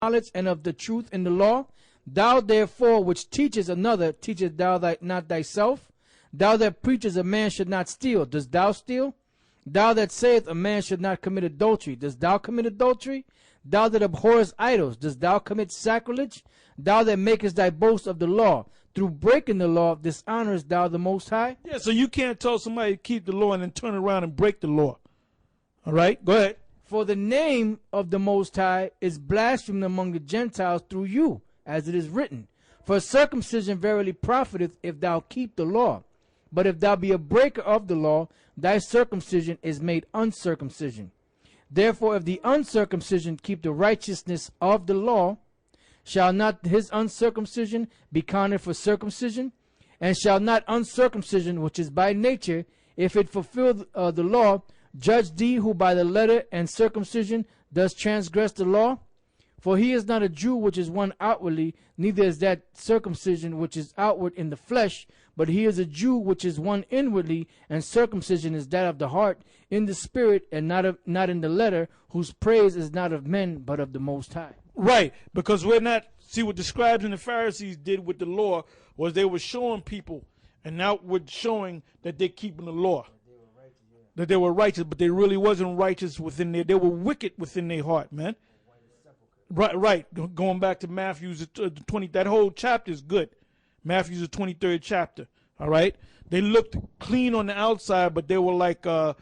knowledge and of the truth in the law? Thou therefore which teachest another, teachest thou not thyself? Thou that preachest a man should not steal, dost thou steal? Thou that sayest a man should not commit adultery, dost thou commit adultery? Thou that abhorrest idols, dost thou commit sacrilege? Thou that makest thy boast of the law, through breaking the law, dishonorest thou the Most High? Yeah, so you can't tell somebody to keep the law and then turn around and break the law. All right, go ahead. For the name of the Most High is blasphemed among the Gentiles through you, as it is written. For circumcision verily profiteth if thou keep the law. But if thou be a breaker of the law, thy circumcision is made uncircumcision. Therefore, if the uncircumcision keep the righteousness of the law, shall not his uncircumcision be counted for circumcision? And shall not uncircumcision, which is by nature, if it fulfill the law, judge thee who by the letter and circumcision does transgress the law? For he is not a Jew which is one outwardly, neither is that circumcision which is outward in the flesh, but he is a Jew which is one inwardly, and circumcision is that of the heart, in the spirit, and not in the letter, whose praise is not of men, but of the Most High. Right, because we're not, see what the scribes and the Pharisees did with the law was they were showing people and outward showing that they're keeping the law. That they were righteous, but they really wasn't righteous within there. They were wicked within their heart, man. Right. Going back to Matthew's 20, that whole chapter is good. Matthew's the 23rd chapter. All right. They looked clean on the outside, but they were like, what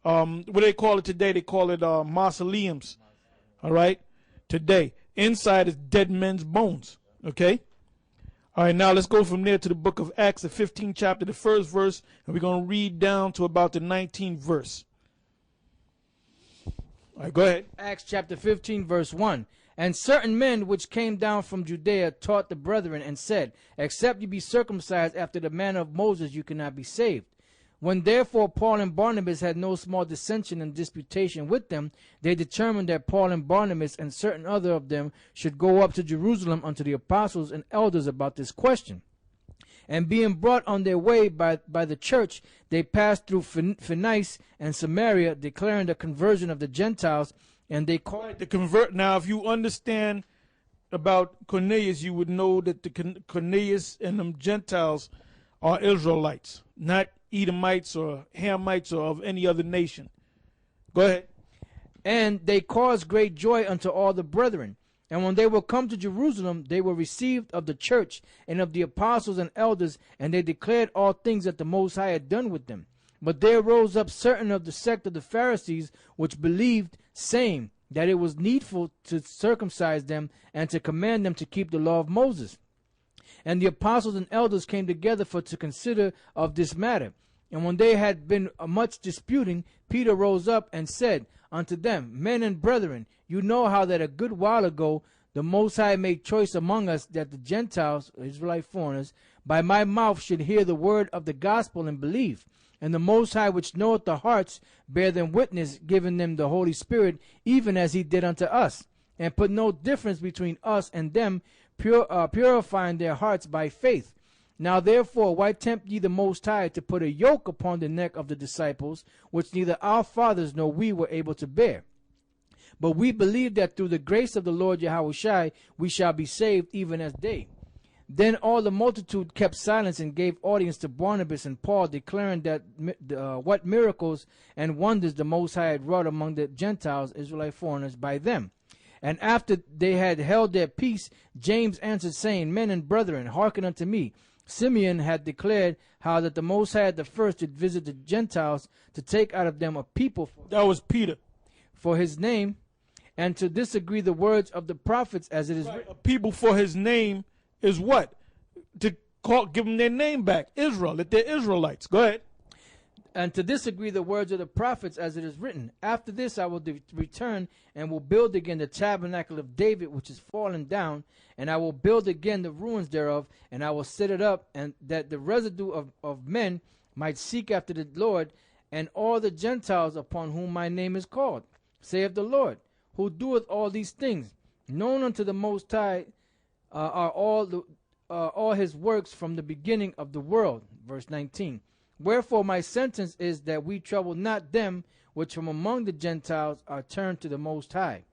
do they call it today? They call it mausoleums. All right. Today, inside is dead men's bones. Okay. All right. Now let's go from there to the book of Acts, the 15th chapter, the first verse, and we're going to read down to about the 19th verse. All right. Go ahead. Acts chapter 15, verse 1. And certain men which came down from Judea taught the brethren and said, except you be circumcised after the manner of Moses, you cannot be saved. When therefore Paul and Barnabas had no small dissension and disputation with them, they determined that Paul and Barnabas and certain other of them should go up to Jerusalem unto the apostles and elders about this question. And being brought on their way by the church, they passed through Phoenice and Samaria, declaring the conversion of the Gentiles. And they call it the convert. Now, if you understand about Cornelius, you would know that the Cornelius and them Gentiles are Israelites, not Edomites or Hamites or of any other nation. Go ahead. And they caused great joy unto all the brethren. And when they were come to Jerusalem, they were received of the church and of the apostles and elders, and they declared all things that the Most High had done with them. But there rose up certain of the sect of the Pharisees which believed, saying that it was needful to circumcise them and to command them to keep the law of Moses. And the apostles and elders came together to consider of this matter. And when they had been much disputing, Peter rose up and said unto them, Men and brethren, you know how that a good while ago the Most High made choice among us that the Gentiles, Israelite foreigners, by my mouth should hear the word of the gospel and believe. And the Most High, which knoweth the hearts, bear them witness, giving them the Holy Spirit, even as he did unto us, and put no difference between us and them, purifying their hearts by faith. Now therefore, why tempt ye the Most High to put a yoke upon the neck of the disciples, which neither our fathers nor we were able to bear? But we believe that through the grace of the Lord Yahushua we shall be saved, even as they. Then all the multitude kept silence and gave audience to Barnabas and Paul, declaring that what miracles and wonders the Most High had wrought among the Gentiles, Israelite foreigners, by them. And after they had held their peace, James answered, saying, Men and brethren, hearken unto me. Simeon had declared how that the Most High the first did visit the Gentiles to take out of them a people. That was Peter. For his name, and to disagree the words of the prophets, as it is written. A people for his name is what? To give them their name back. Israel, that they're Israelites. Go ahead. And to disagree the words of the prophets, as it is written. After this I will return and will build again the tabernacle of David, which is fallen down, and I will build again the ruins thereof, and I will set it up, and that the residue of men might seek after the Lord, and all the Gentiles upon whom my name is called, saith the Lord, who doeth all these things. Known unto the Most High are all his works from the beginning of the world. Verse 19. Wherefore my sentence is that we trouble not them which from among the Gentiles are turned to the Most High.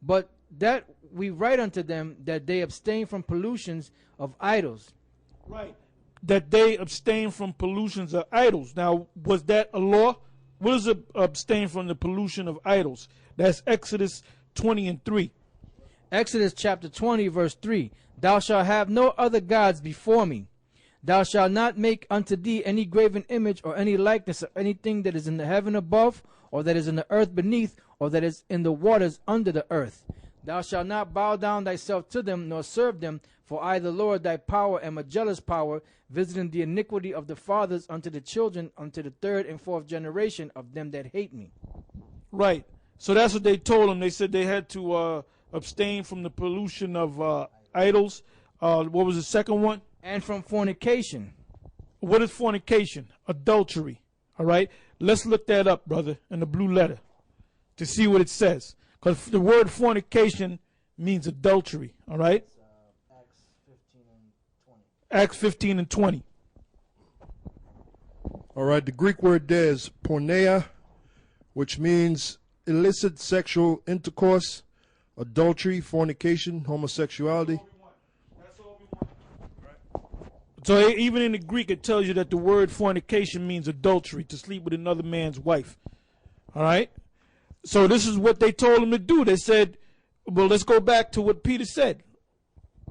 But that we write unto them that they abstain from pollutions of idols. Right. That they abstain from pollutions of idols. Now, was that a law? What is abstain from the pollution of idols? That's Exodus 20:3. Exodus chapter 20, verse 3. Thou shalt have no other gods before me. Thou shalt not make unto thee any graven image or any likeness of anything that is in the heaven above, or that is in the earth beneath, or that is in the waters under the earth. Thou shalt not bow down thyself to them, nor serve them, for I, the Lord, thy power, am a jealous power, visiting the iniquity of the fathers unto the children, unto the third and fourth generation of them that hate me. Right. So that's what they told them. They said they had to abstain from the pollution of idols. What was the second one? And from fornication. What is fornication? Adultery. All right. Let's look that up, brother, in the blue letter to see what it says. Because the word fornication means adultery. All right. Acts 15 and 20. All right. The Greek word there is porneia, which means illicit sexual intercourse, adultery, fornication, homosexuality. So even in the Greek, it tells you that the word fornication means adultery, to sleep with another man's wife. All right? So this is what they told him to do. They said, well, let's go back to what Peter said.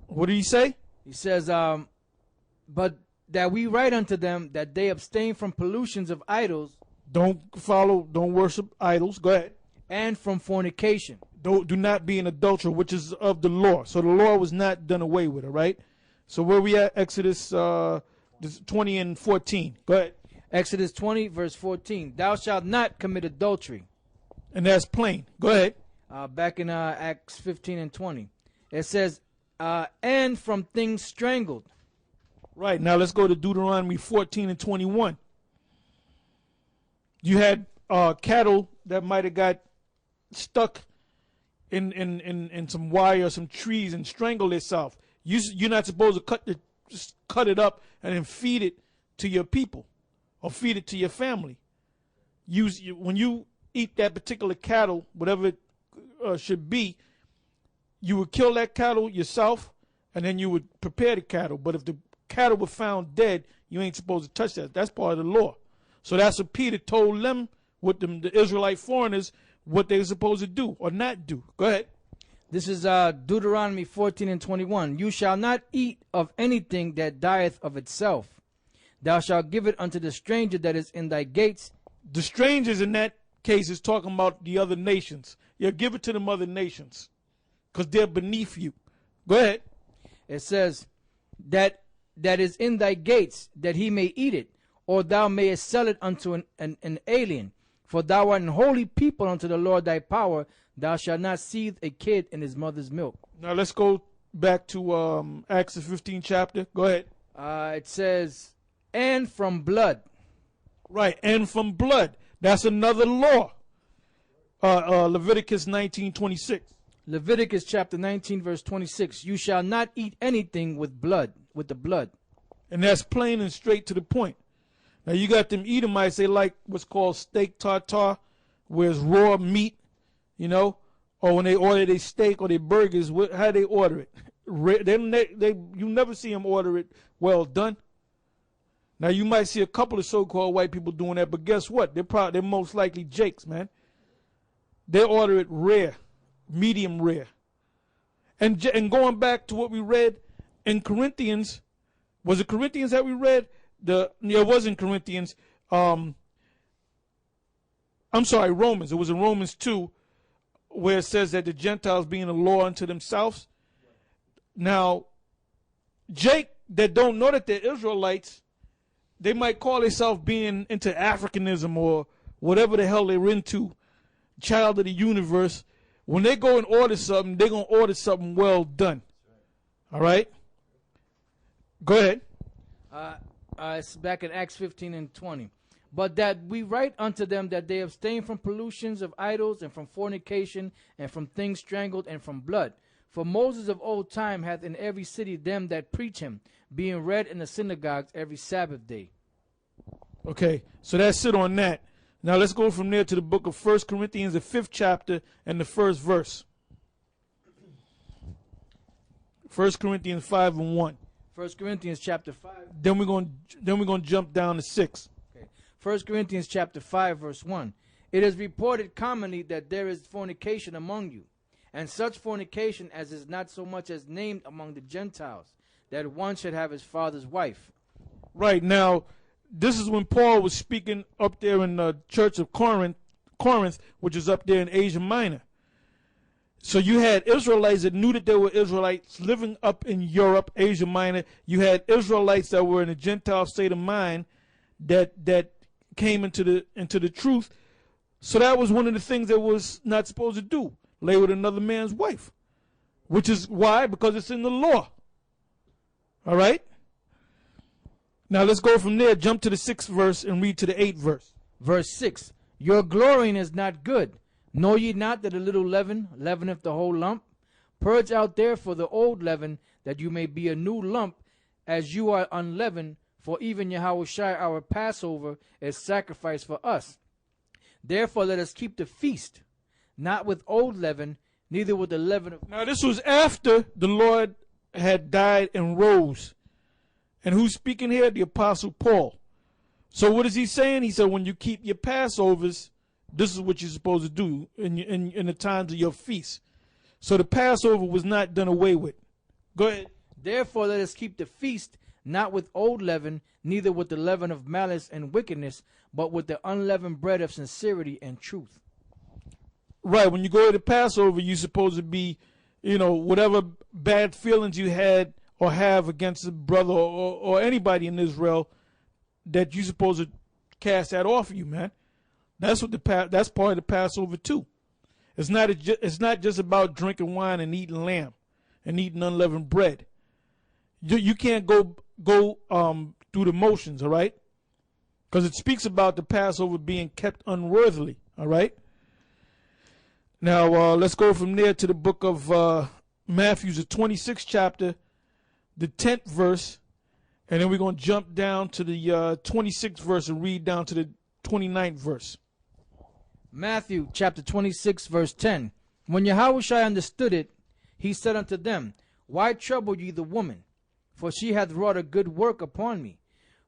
What did he say? He says, but that we write unto them that they abstain from pollutions of idols. Don't worship idols. Go ahead. And from fornication. Do not be an adulterer, which is of the law. So the law was not done away with, all right? So where we at? Exodus 20 and 14. Go ahead. Exodus 20, verse 14. Thou shalt not commit adultery. And that's plain. Go ahead. Back in Acts 15 and 20. It says, and from things strangled. Right. Now let's go to Deuteronomy 14 and 21. You had cattle that might have got stuck in some wire or some trees and strangled itself. You're not supposed to just cut it up and then feed it to your people or feed it to your family. When you eat that particular cattle, whatever it should be, you would kill that cattle yourself and then you would prepare the cattle. But if the cattle were found dead, you ain't supposed to touch that. That's part of the law. So that's what Peter told them, with the Israelite foreigners, what they were supposed to do or not do. Go ahead. This is Deuteronomy 14 and 21. You shall not eat of anything that dieth of itself. Thou shalt give it unto the stranger that is in thy gates. The strangers in that case is talking about the other nations. Yeah, give it to them other nations because they're beneath you. Go ahead. It says that is in thy gates, that he may eat it, or thou mayest sell it unto an alien. For thou art an holy people unto the Lord thy power. Thou shalt not seethe a kid in his mother's milk. Now let's go back to Acts the 15th chapter. Go ahead. It says, and from blood. Right, and from blood. That's another law. Leviticus 19:26. Leviticus chapter 19, verse 26. You shall not eat anything with blood, with the blood. And that's plain and straight to the point. Now you got them Edomites, they like what's called steak tartare, where it's raw meat, you know, or when they order their steak or their burgers, how they order it. You never see them order it well done. Now you might see a couple of so-called white people doing that, but guess what? They're most likely Jakes, man. They order it rare, medium rare. And going back to what we read in Corinthians, was it Corinthians that we read? It wasn't Corinthians. I'm sorry, Romans. It was in Romans 2 where it says that the Gentiles being a law unto themselves. Now, Jake that don't know that they're Israelites, they might call themselves being into Africanism or whatever the hell they're into, child of the universe. When they go and order something, they're going to order something well done. All right? Go ahead. It's back in Acts 15 and 20. But that we write unto them that they abstain from pollutions of idols and from fornication and from things strangled and from blood. For Moses of old time hath in every city them that preach him, being read in the synagogues every Sabbath day. Okay, so that's it on that. Now let's go from there to the book of 1 Corinthians, the 5th chapter and the 1st verse. 1 Corinthians 5 and 1. 1 Corinthians chapter 5. Then we're going to jump down to 6. Okay. 1 Corinthians chapter 5 verse 1. It is reported commonly that there is fornication among you, and such fornication as is not so much as named among the Gentiles, that one should have his father's wife. Right. Now, this is when Paul was speaking up there in the church of Corinth, which is up there in Asia Minor. So you had Israelites that knew that there were Israelites living up in Europe, Asia Minor. You had Israelites that were in a Gentile state of mind that came into the truth. So that was one of the things that was not supposed to do, lay with another man's wife, which is why, because it's in the law. All right. Now let's go from there, jump to the 6th verse and read to the 8th verse. Verse 6. Your glorying is not good. Know ye not that a little leaven leaveneth the whole lump? Purge out therefore the old leaven, that you may be a new lump, as you are unleavened. For even Yahushua our Passover is sacrificed for us. Therefore let us keep the feast, not with old leaven, neither with the leaven of... Now this was after the Lord had died and rose. And who's speaking here? The Apostle Paul. So what is he saying? He said, when you keep your Passovers, this is what you're supposed to do in the times of your feast. So the Passover was not done away with. Go ahead. Therefore let us keep the feast, not with old leaven, neither with the leaven of malice and wickedness, but with the unleavened bread of sincerity and truth. Right. When you go to the Passover, you're supposed to be, whatever bad feelings you had or have against a brother or anybody in Israel, that you're supposed to cast that off of you, man. That's that's part of the Passover too. It's not just about drinking wine and eating lamb and eating unleavened bread. You can't go through the motions, all right? Because it speaks about the Passover being kept unworthily, all right? Now let's go from there to the book of Matthew, the 26th chapter, the 10th verse, and then we're going to jump down to the 26th verse and read down to the 29th verse. Matthew chapter 26 verse 10. When Yahushua understood it, he said unto them, Why trouble ye the woman? For she hath wrought a good work upon me.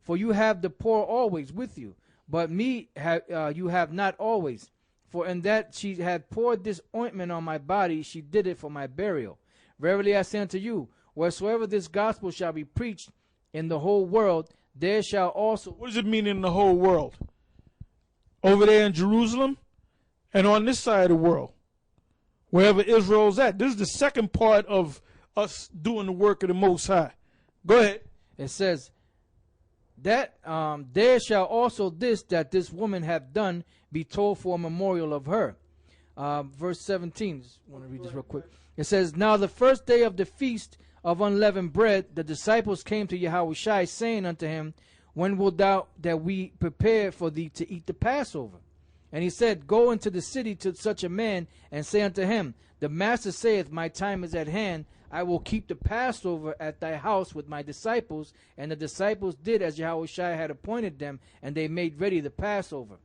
For you have the poor always with you, but me you have not always. For in that she had poured this ointment on my body, she did it for my burial. Verily I say unto you, wheresoever this gospel shall be preached in the whole world, there shall also... What does it mean in the whole world? Over there in Jerusalem and on this side of the world, wherever Israel's at. This is the second part of us doing the work of the Most High. Go ahead. It says that there shall also this that this woman hath done be told for a memorial of her. Verse 17. Just want to read this real quick. It says, Now the first day of the feast of unleavened bread, the disciples came to Yahushua, saying unto him, When wilt thou that we prepare for thee to eat the Passover? And he said, Go into the city to such a man, and say unto him, The master saith, My time is at hand. I will keep the Passover at thy house with my disciples. And the disciples did as Yahushua had appointed them, and they made ready the Passover.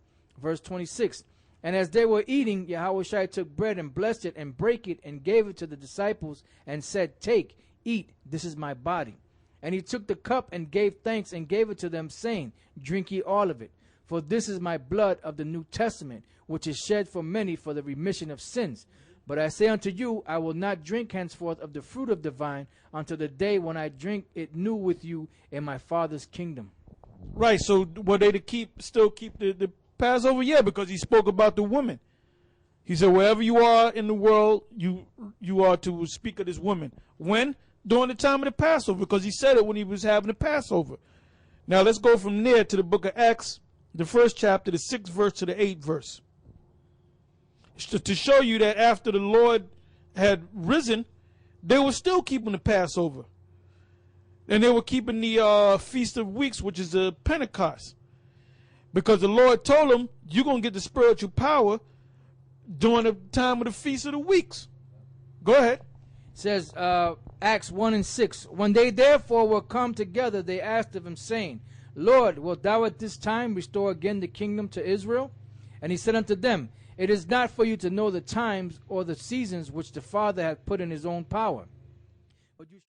Verse 26. And as they were eating, Yahushua took bread and blessed it and brake it and gave it to the disciples and said, Take, eat, this is my body. And he took the cup and gave thanks and gave it to them, saying, Drink ye all of it. For this is my blood of the New Testament, which is shed for many for the remission of sins. But I say unto you, I will not drink henceforth of the fruit of the vine until the day when I drink it new with you in my Father's kingdom. Right, so were they to still keep the Passover? Yeah, because he spoke about the woman. He said, wherever you are in the world, you are to speak of this woman. When? During the time of the Passover, because he said it when he was having the Passover. Now let's go from there to the book of Acts, the 1st chapter, the 6th verse to the 8th verse. To show you that after the Lord had risen, they were still keeping the Passover. And they were keeping the Feast of Weeks, which is the Pentecost. Because the Lord told them, you're going to get the spiritual power during the time of the Feast of the Weeks. Go ahead. It says, Acts 1 and 6. When they therefore were come together, they asked of him, saying, Lord, wilt thou at this time restore again the kingdom to Israel? And he said unto them, It is not for you to know the times or the seasons which the Father hath put in his own power. But you